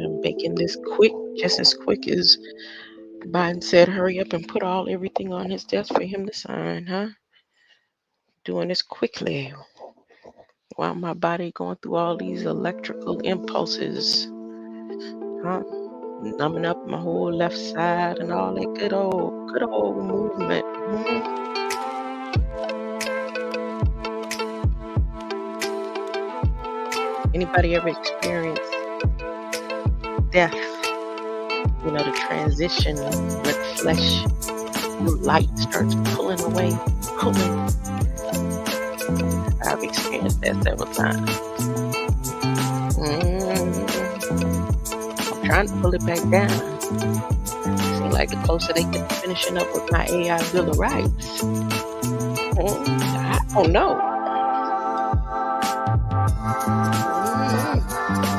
I'm making this quick, just as quick as Biden said, hurry up and put everything on his desk for him to sign, huh? Doing this quickly while my body going through all these electrical impulses, huh? Numbing up my whole left side and all that good old movement. Anybody ever experienced death? You know, the transition where the flesh through light starts pulling away. I've experienced that several times. I'm trying to pull it back down. Seems like the closer they get finishing up with my AI Bill of Rights. I don't know.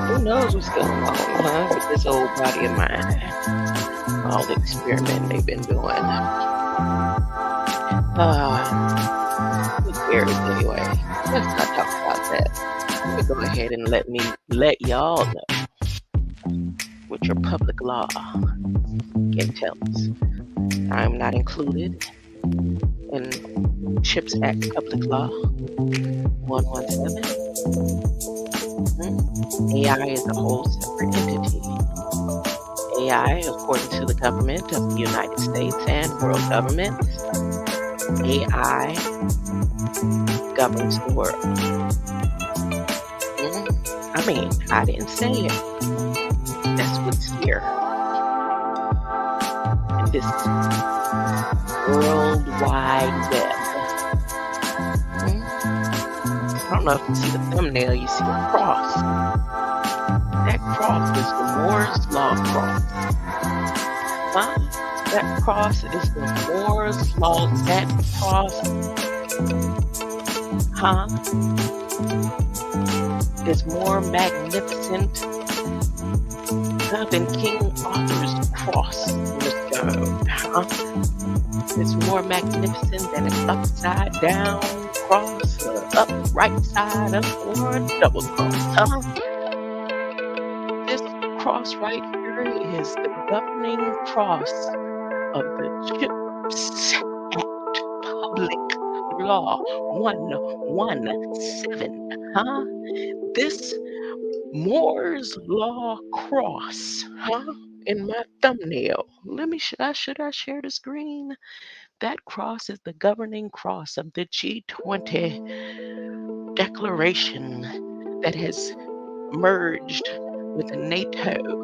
Who knows what's going on, with this old body of mine? All the experimenting they've been doing. Who cares anyway? Let's not talk about that. Let me go ahead and let y'all know what your public law can tell us. I'm not included in Chips.Act public law 117. AI is a whole separate entity. AI, according to the government of the United States and world governments, AI governs the world. I mean, I didn't say it. That's what's here. In this World Wide Web. I don't know if you see the thumbnail, you see a cross. That cross is the Moore's Law cross. That cross is the Moore's Law. That cross, is more magnificent than King Arthur's cross. It's more magnificent than an upside down cross, up right side up, or a double cross. This cross right here is the governing cross of the Chips.Act public law 117. This Moore's Law cross, in my thumbnail. Should I share the screen? That cross is the governing cross of the G20 declaration that has merged with NATO.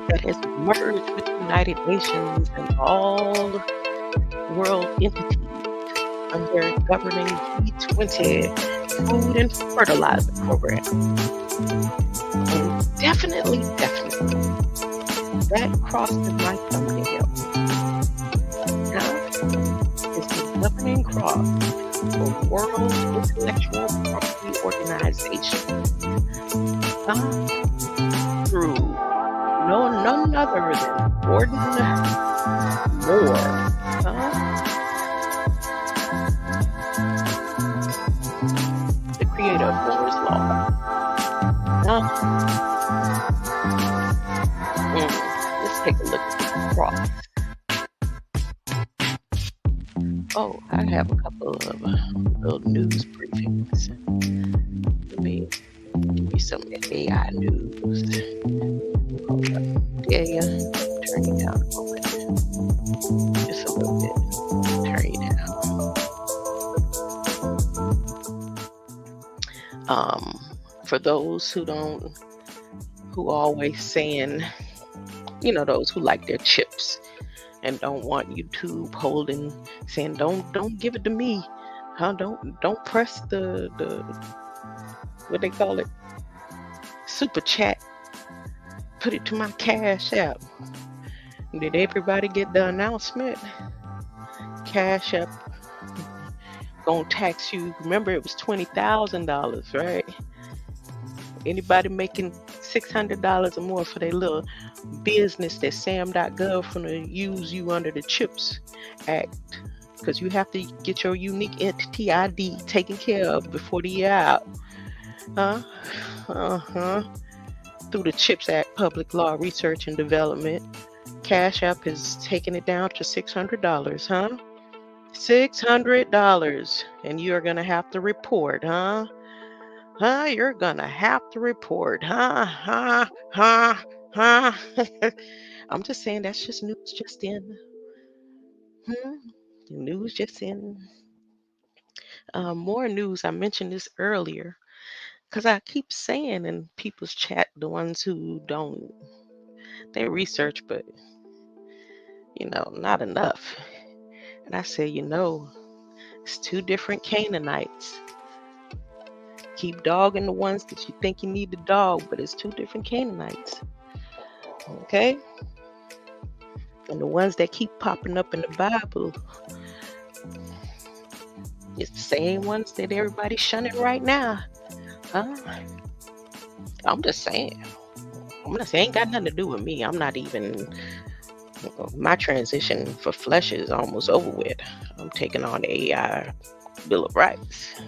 That has merged with the United Nations and all world entities under governing G20 Food and Fertilizer Program. And definitely, that cross is my thumbnail. It's the governing cross for World Intellectual Property Organization. Through none other than Gordon Moore. The creator of Moore's Law. Let's take a look at the cross. Oh, I have a couple of little news briefings. Let me give you some AI news. Hold on. Yeah. Turn it down a moment. Just a little bit. Turn it down. For those who always saying, those who like their chips and don't want YouTube saying don't give it to me, don't press the what they call it, super chat, put it to my Cash App. Did everybody get the announcement? Cash App gonna tax you. Remember, it was $20,000, right? Anybody making $600 or more for their little business that sam.gov gonna use you under the Chips.Act because you have to get your unique entity ID taken care of before the year out. Through the Chips.Act Public Law Research and Development, Cash App is taking it down to $600, $600, and you're gonna have to report, you're gonna have to report, I'm just saying, that's just news just in. News just in. More news. I mentioned this earlier because I keep saying in people's chat, the ones who don't, they research, but not enough. And I say, it's two different Canaanites. Keep dogging the ones that you think you need to dog, but it's two different Canaanites. Okay? And the ones that keep popping up in the Bible, it's the same ones that everybody's shunning right now. I'm just saying. It ain't got nothing to do with me. I'm not even, my transition for flesh is almost over with. I'm taking on the AI Bill of Rights,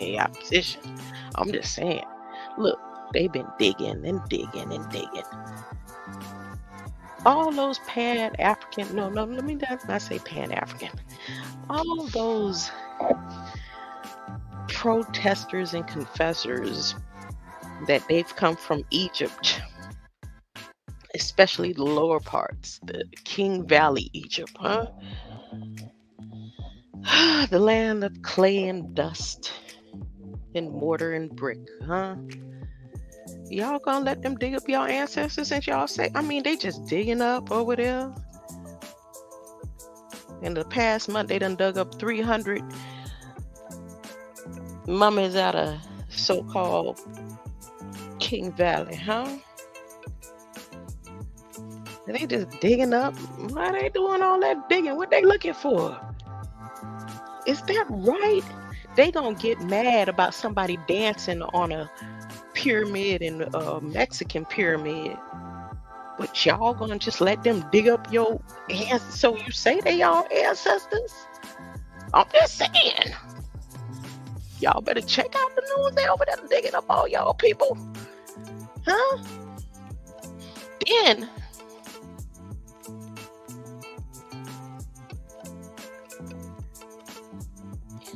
AI position. I'm just saying, look, they've been digging and digging and digging. All those Pan-African, no, let me not say Pan-African. All those protesters and confessors that they've come from Egypt, especially the lower parts, the King Valley Egypt, the land of clay and dust and mortar and brick, Y'all gonna let them dig up y'all ancestors since y'all say, they just digging up over there. In the past month, they done dug up 300 mummies out of so-called King Valley, They just digging up. Why they doing all that digging? What they looking for? Is that right? They gonna get mad about somebody dancing on a pyramid in a Mexican pyramid, but y'all gonna just let them dig up your ancestors? So you say they y'all ancestors? I'm just saying, y'all better check out the news. They over there digging up all y'all people, Then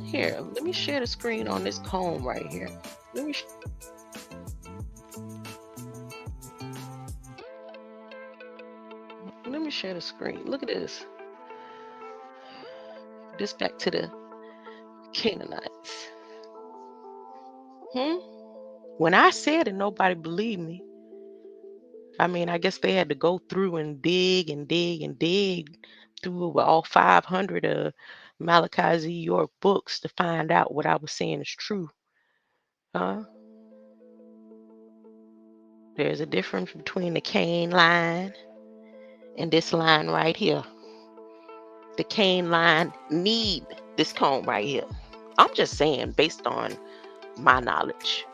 here, let me share the screen on this comb right here. Let me share the screen. Look at this. This back to the Canaanites. When I said it, nobody believed me. I guess they had to go through and dig and dig and dig through all 500 of Malachi Z. York books to find out what I was saying is true. There's a difference between the Cain line and this line right here. The Cain line need this comb right here. I'm just saying, based on my knowledge.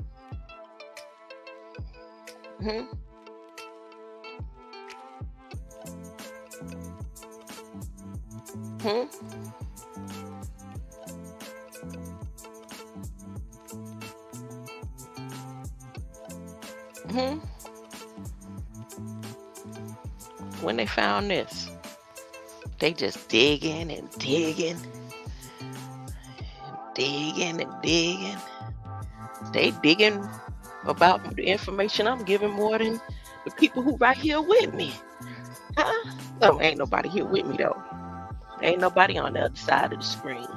When they found this, they just digging and digging, digging and digging. They digging about the information I'm giving more than the people who right here with me. No, ain't nobody here with me though. Ain't nobody on the other side of the screen.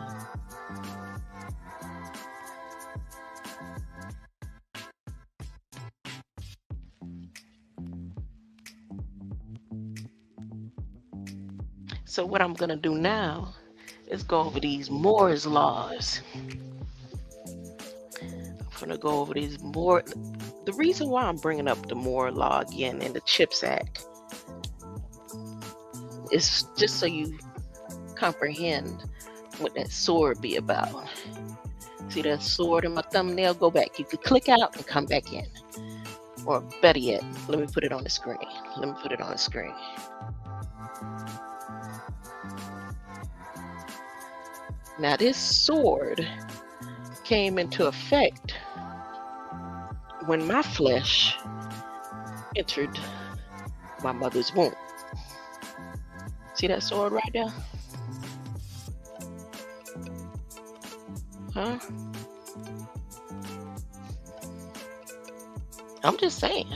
So what I'm gonna do now is go over these Moore's laws. I'm gonna go over these Moore. The reason why I'm bringing up the Moore law again in the Chips.Act is just so you comprehend what that sword be about. See that sword in my thumbnail? Go back. You could click out and come back in. Or better yet, let me put it on the screen. Now this sword came into effect when my flesh entered my mother's womb. See that sword right there? Huh? I'm just saying.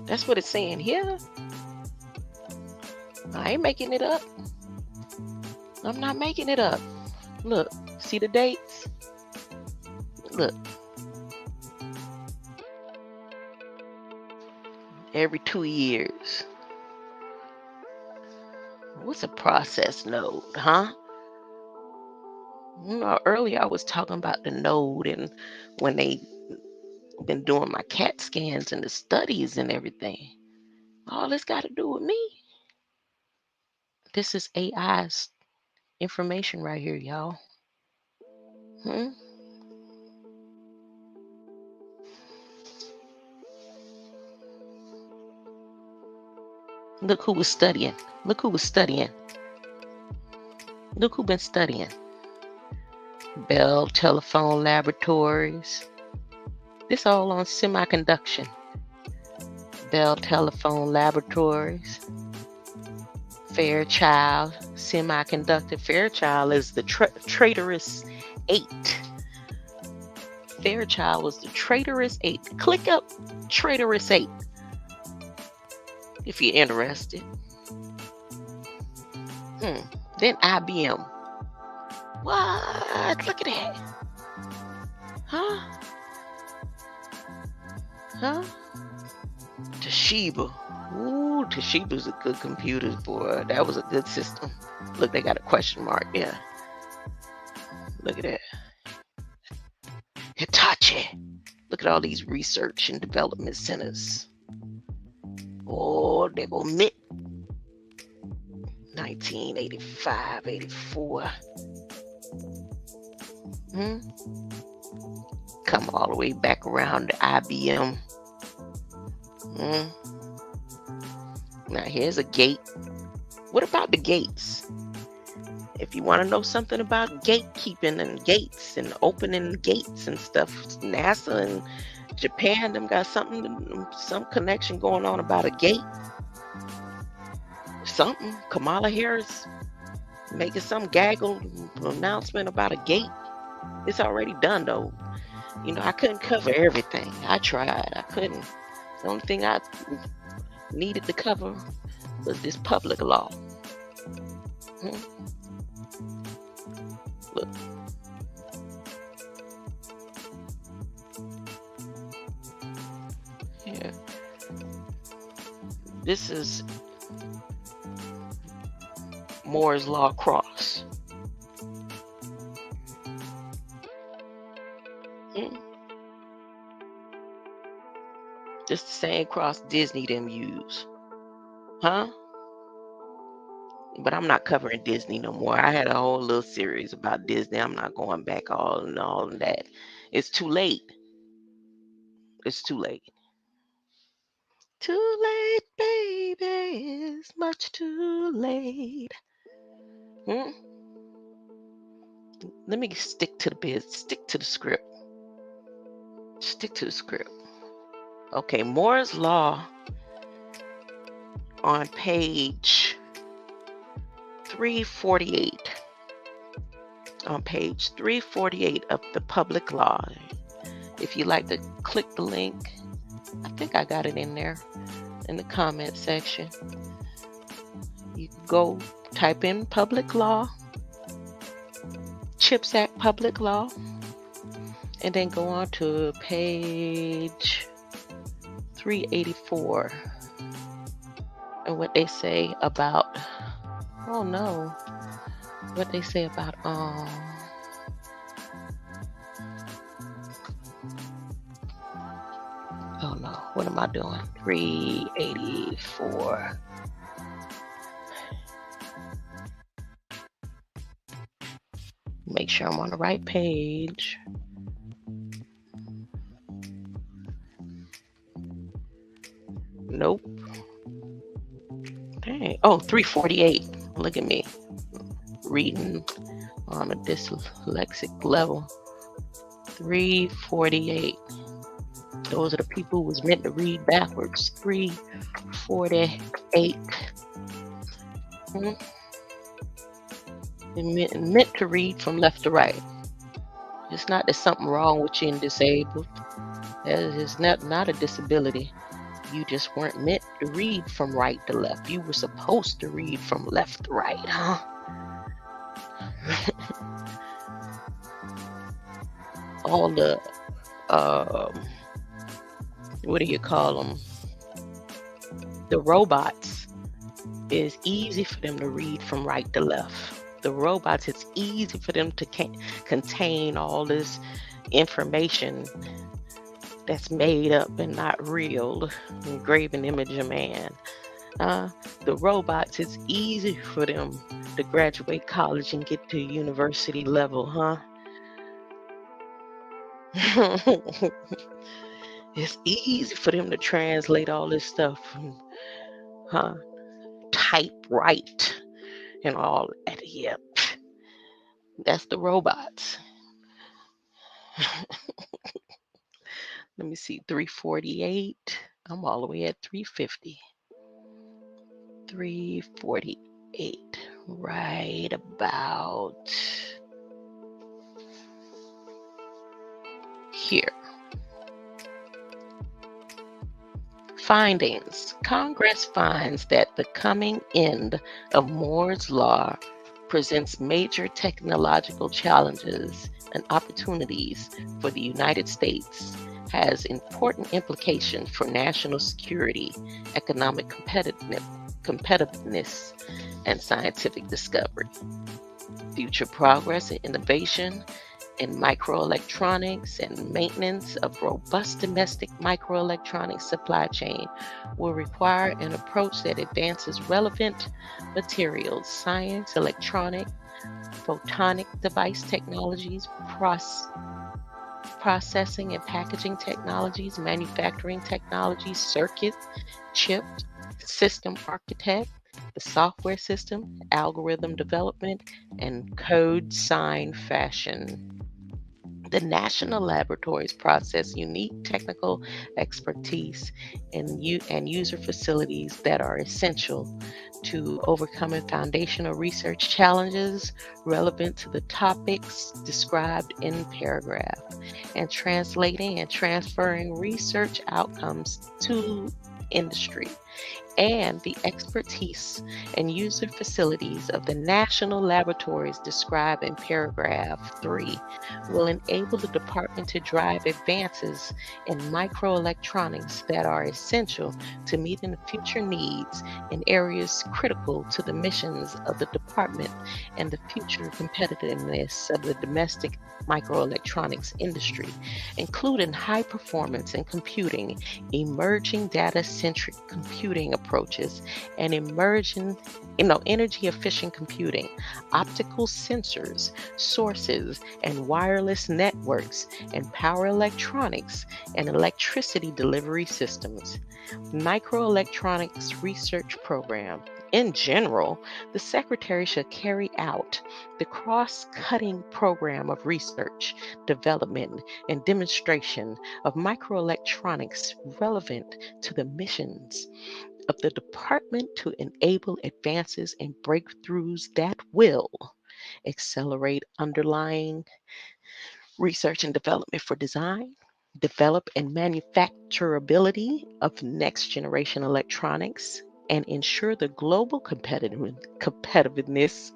That's what it's saying here. I ain't making it up. I'm not making it up. Look, see the dates? Look. Every 2 years. What's a process node, huh? You know, earlier I was talking about the node and when they been doing my CAT scans and the studies and everything. All this got to do with me. This is AI's information right here, y'all. Look who was studying. Look who was studying. Look who been studying. Bell Telephone Laboratories. This all on semiconduction. Bell Telephone Laboratories. Fairchild Semiconductor. Fairchild is the traitorous 8. Fairchild was the traitorous 8. Click up traitorous 8 if you're interested. Then IBM. What? Look at that. Huh? Toshiba. Ooh, Toshiba's a good computer, boy. That was a good system. Look, they got a question mark. Yeah. Look at that. Hitachi. Look at all these research and development centers. Oh, they go MIT. 1985, 84. Come all the way back around to IBM. Now here's a gate. What about the gates? If you want to know something about gatekeeping and gates and opening gates and stuff, NASA and Japan, them got some connection going on about a gate. Something. Kamala Harris making some gaggle announcement about a gate. It's already done though. You know, I couldn't cover everything. I tried. I couldn't. The only thing I needed to cover was this public law. Look. Yeah. This is Moore's Law cross. It's the same cross Disney them use. Huh? But I'm not covering Disney no more. I had a whole little series about Disney. I'm not going back all of that. It's too late. It's too late. Too late, baby. It's much too late. Let me stick to the biz. Stick to the script. Stick to the script. Okay, Moore's Law on page 348. On page 348 of the public law. If you'd like to click the link, I think I got it in there in the comment section. You can go type in public law, Chips.Act public law, and then go on to page 384 and what they say about, what they say about oh no, what am I doing? 384. Make sure I'm on the right page. Nope. Dang. Oh, 348. Look at me. reading on a dyslexic level. 348. Those are the people who was meant to read backwards. 348. Meant to read from left to right. It's not there's something wrong with you and disabled. That is not a disability. You just weren't meant to read from right to left. You were supposed to read from left to right, huh? All the what do you call them? The robots. It's easy for them to read from right to left. The robots, it's easy for them to contain all this information that's made up and not real, graven image of man. The robots, it's easy for them to graduate college and get to university level, huh? It's easy for them to translate all this stuff, huh? Type right and all that. Yep, that's the robots. Let me see, 348. I'm all the way at 350. 348, right about here. Findings. Congress finds that the coming end of Moore's Law presents major technological challenges and opportunities for the United States, has important implications for national security, economic competitiveness, and scientific discovery. Future progress and innovation in microelectronics and maintenance of robust domestic microelectronics supply chain will require an approach that advances relevant materials, science, electronic, photonic device technologies, processing and packaging technologies, manufacturing technologies, circuit, chip, system architect, the software system, algorithm development, and code sign fashion. The national laboratories process unique technical expertise and user facilities that are essential to overcoming foundational research challenges relevant to the topics described in paragraph, and translating and transferring research outcomes to industry. And the expertise and user facilities of the national laboratories described in paragraph 3 will enable the department to drive advances in microelectronics that are essential to meeting the future needs in areas critical to the missions of the department and the future competitiveness of the domestic microelectronics industry, including high performance and computing, emerging data-centric computing approaches, and emerging, energy efficient computing, optical sensors, sources, and wireless networks, and power electronics and electricity delivery systems. Microelectronics research program. In general, the Secretary should carry out the cross-cutting program of research, development, and demonstration of microelectronics relevant to the missions of the department to enable advances and breakthroughs that will accelerate underlying research and development for design, develop and manufacturability of next generation electronics, and ensure the global competitiveness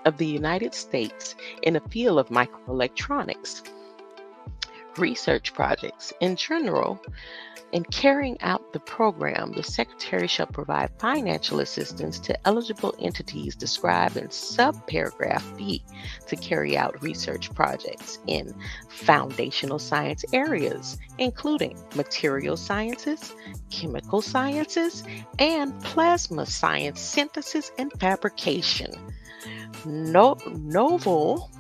of the United States in the field of microelectronics. Research projects. In general, in carrying out the program, the Secretary shall provide financial assistance to eligible entities described in subparagraph B to carry out research projects in foundational science areas, including material sciences, chemical sciences, and plasma science synthesis and fabrication. Novel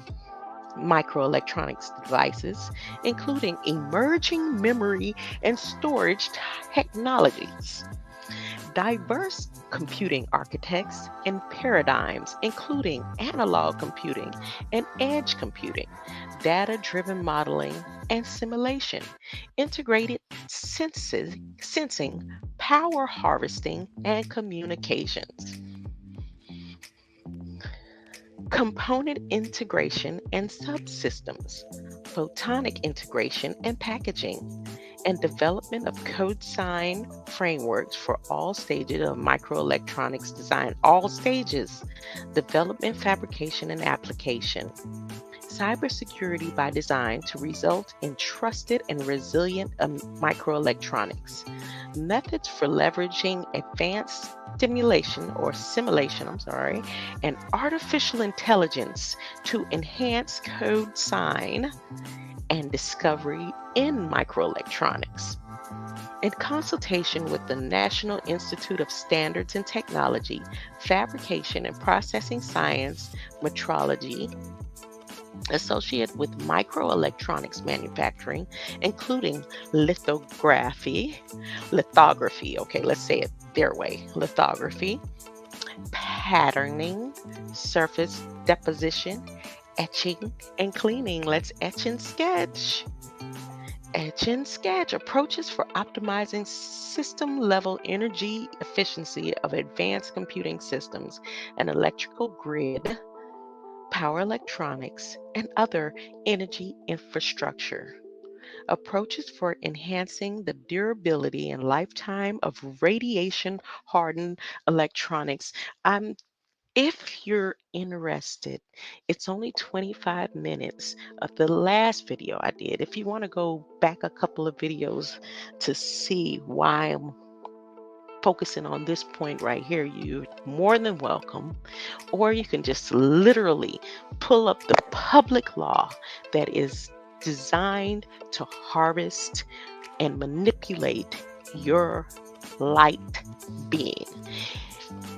microelectronics devices, including emerging memory and storage technologies, diverse computing architects and paradigms, including analog computing and edge computing, data-driven modeling and simulation, integrated sensing, power harvesting, and communications. Component integration and subsystems, photonic integration and packaging, and development of CodeCyte frameworks for all stages of microelectronics design, all stages, development, fabrication, and application. Cybersecurity by design to result in trusted and resilient microelectronics. Methods for leveraging advanced simulation, and artificial intelligence to enhance code sign and discovery in microelectronics. In consultation with the National Institute of Standards and Technology, Fabrication and Processing Science, Metrology, associated with microelectronics manufacturing, including lithography, okay, let's say it their way, lithography, patterning, surface deposition, etching, and cleaning. Let's etch and sketch. Etch and sketch approaches for optimizing system-level energy efficiency of advanced computing systems and electrical grid, power electronics, and other energy infrastructure. Approaches for enhancing the durability and lifetime of radiation-hardened electronics. If you're interested, it's only 25 minutes of the last video I did. If you want to go back a couple of videos to see why I'm focusing on this point right here, you're more than welcome. Or you can just literally pull up the public law that is designed to harvest and manipulate your light being.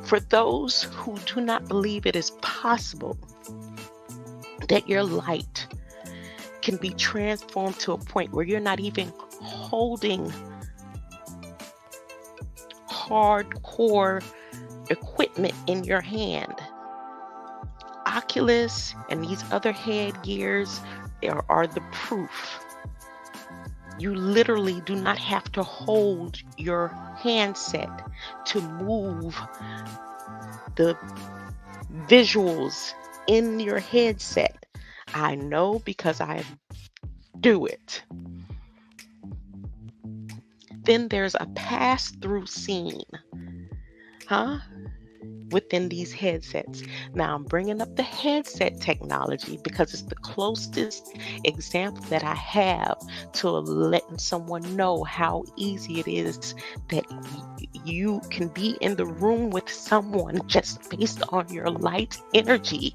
For those who do not believe it is possible that your light can be transformed to a point where you're not even holding hardcore equipment in your hand, Oculus and these other headgears are the proof. You literally do not have to hold your handset to move the visuals in your headset. I know because I do it. Then there's a pass-through scene, within these headsets. Now I'm bringing up the headset technology because it's the closest example that I have to letting someone know how easy it is that you can be in the room with someone just based on your light energy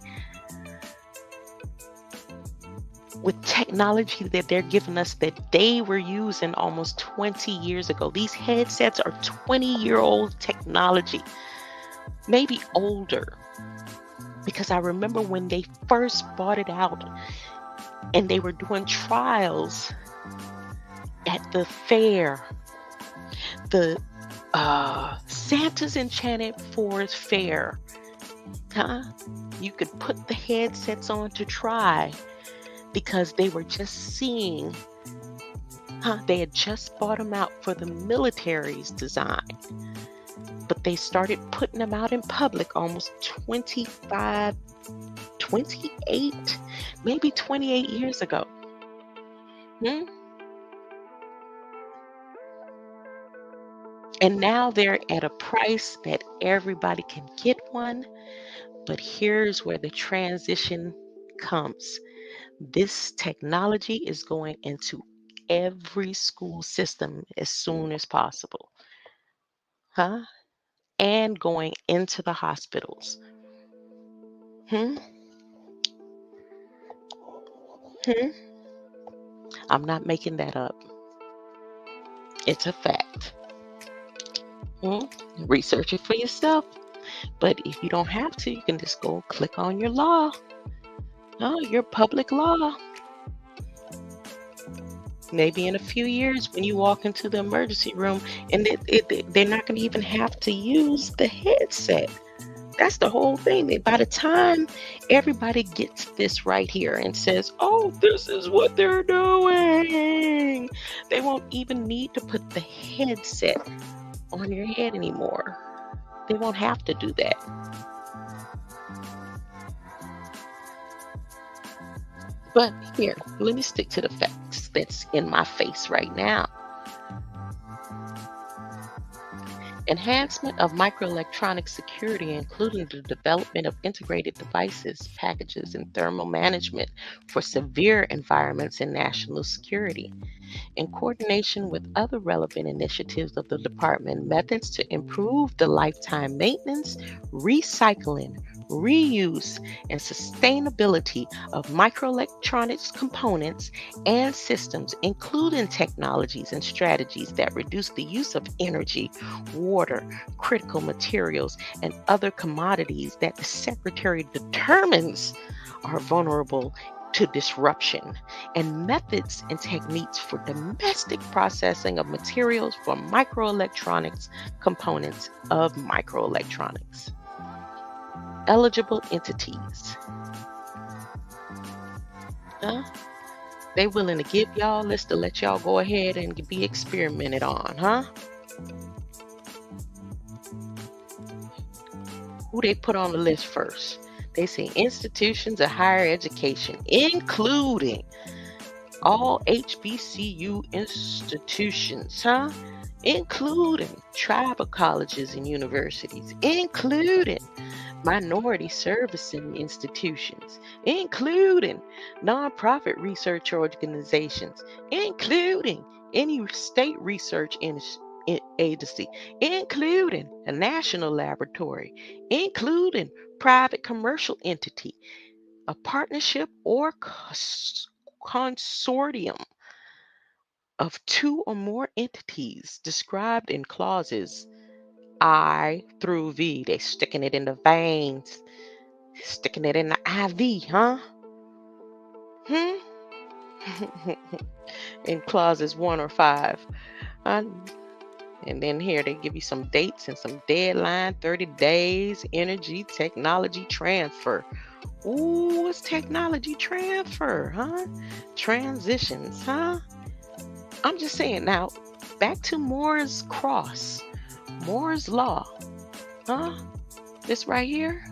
with technology that they're giving us that they were using almost 20 years ago. These headsets are 20-year-old technology, maybe older, because I remember when they first brought it out and they were doing trials at the fair, the Santa's Enchanted Forest Fair. You could put the headsets on to try because they were just seeing, they had just bought them out for the military's design. But they started putting them out in public almost 28, maybe 28 years ago. And now they're at a price that everybody can get one. But here's where the transition comes. This technology is going into every school system as soon as possible. And going into the hospitals. I'm not making that up. It's a fact. Research it for yourself. But if you don't have to, you can just go click on your law. Your public law. Maybe in a few years when you walk into the emergency room and they're not going to even have to use the headset. That's the whole thing. By the time everybody gets this right here and says, oh, this is what they're doing, they won't even need to put the headset on your head anymore. They won't have to do that. But here, let me stick to the facts that's in my face right now. Enhancement of microelectronic security, including the development of integrated devices, packages, and thermal management for severe environments and national security. In coordination with other relevant initiatives of the department, methods to improve the lifetime maintenance, recycling, reuse, and sustainability of microelectronics components and systems, including technologies and strategies that reduce the use of energy, water, critical materials, and other commodities that the Secretary determines are vulnerable to disruption, and methods and techniques for domestic processing of materials for microelectronics components of microelectronics. Eligible entities. They willing to give y'all this to let y'all go ahead and be experimented on, huh? Who they put on the list first? They say institutions of higher education, including all HBCU institutions, huh? Including tribal colleges and universities, including minority servicing institutions, including nonprofit research organizations, including any state research agency, including a national laboratory, including private commercial entity, a partnership or consortium of two or more entities described in clauses I through V. They sticking it in the veins, sticking it in the IV, huh? In clauses 1 or 5. And then here they give you some dates and some deadline, 30 days, energy, technology transfer. Ooh, what's technology transfer, huh? Transitions, huh? I'm just saying now, back to Moore's cross, Moore's law, huh? This right here.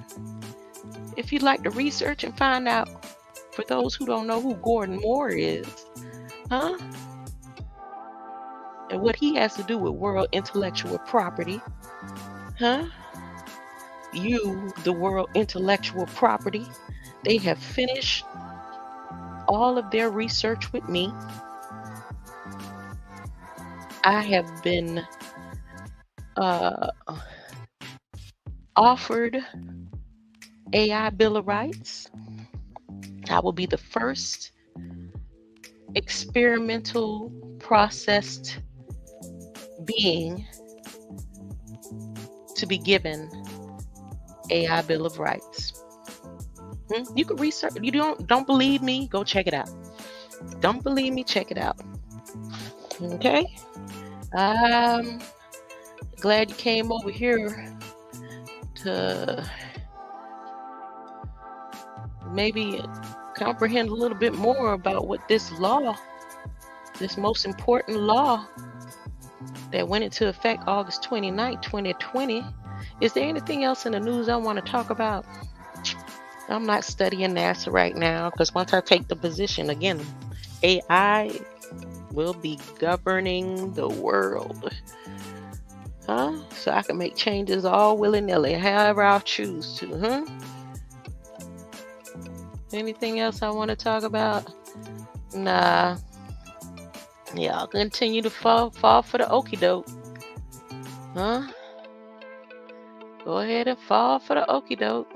If you'd like to research and find out, for those who don't know who Gordon Moore is, huh? And what he has to do with world intellectual property, huh? You, the world intellectual property, they have finished all of their research with me. I have been offered AI Bill of Rights. I will be the first experimental processed being to be given AI Bill of Rights. You can research. You don't believe me? Go check it out. Don't believe me? Check it out. Okay. Glad you came over here to maybe comprehend a little bit more about what this law, this most important law that went into effect August 29th, 2020. Is there anything else in the news I want to talk about? I'm not studying NASA right now because once I take the position, again, AI will be governing the world. Huh? So I can make changes all willy-nilly, however I choose to, huh? Anything else I want to talk about? Nah. Yeah, I'll continue to fall for the okie doke. Huh? Go ahead and fall for the okie doke.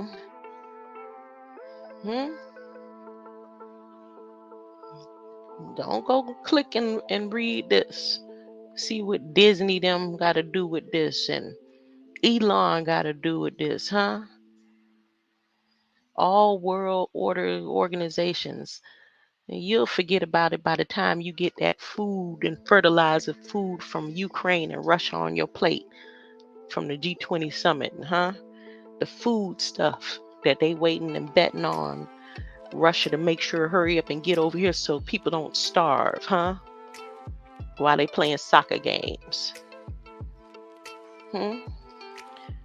Don't go click and read this. See what Disney them got to do with this and Elon got to do with this, huh? All world order organizations And you'll forget about it by the time you get that food and fertilizer food from Ukraine and Russia on your plate from the G20 summit, huh? The food stuff that they waiting and betting on Russia to make sure hurry up and get over here so people don't starve, huh? While they playing soccer games.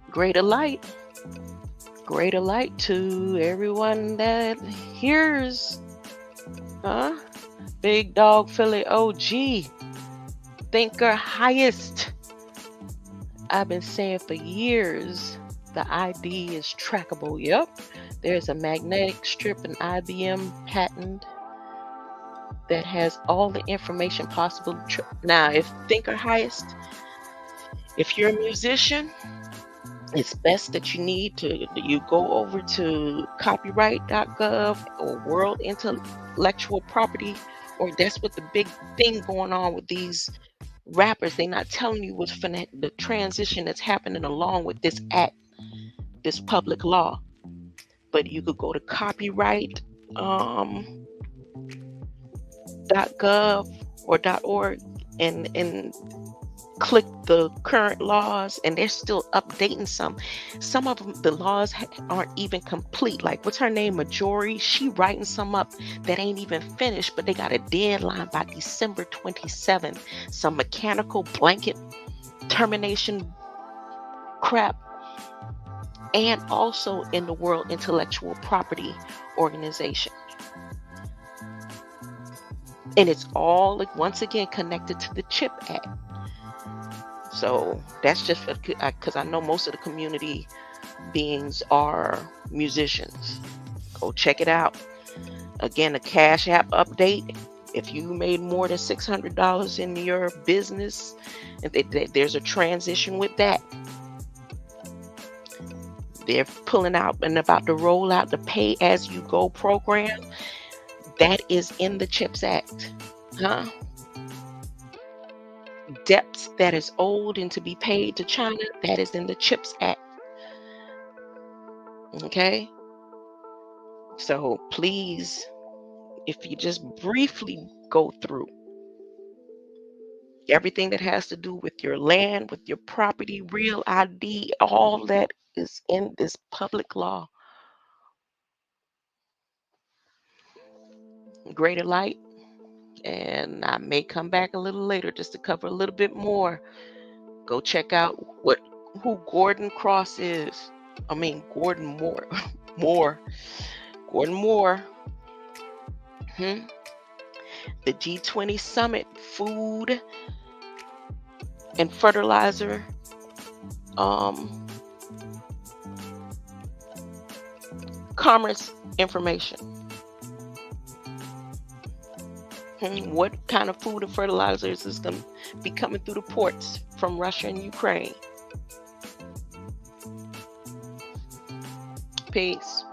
Greater light to everyone that hears, huh? Big Dog Philly OG, thinker highest. I've been saying for years the ID is trackable. Yep, there's a magnetic strip, an IBM patent that has all the information possible. Now, if thinker highest, if you're a musician, it's best that you go over to copyright.gov or World Intellectual Property, or that's what the big thing going on with these rappers. They're not telling you what's the transition that's happening along with this act, this public law. But you could go to copyright.gov or .org and click the current laws, and they're still updating some of them. The laws aren't even complete. Like, what's her name, Majori? She writing some up that ain't even finished, but they got a deadline by December 27th. Some mechanical blanket termination crap. And also in the World Intellectual Property Organization. And it's all, like, once again, connected to the Chips.Act. So that's just because I know most of the community beings are musicians. Go check it out. Again, a Cash App update. If you made more than $600 in your business, there's a transition with that. They're pulling out and about to roll out the pay-as-you-go program. That is in the Chips.Act. Huh? Debts that is owed and to be paid to China, that is in the Chips.Act. Okay? So please, if you just briefly go through everything that has to do with your land, with your property, real ID, all that is in this public law. Greater light. And I may come back a little later just to cover a little bit more. Go check out who Gordon Cross is. I mean, Gordon Moore. Gordon Moore. The G20 summit, food and fertilizer commerce information. What kind of food and fertilizers is going to be coming through the ports from Russia and Ukraine? Peace.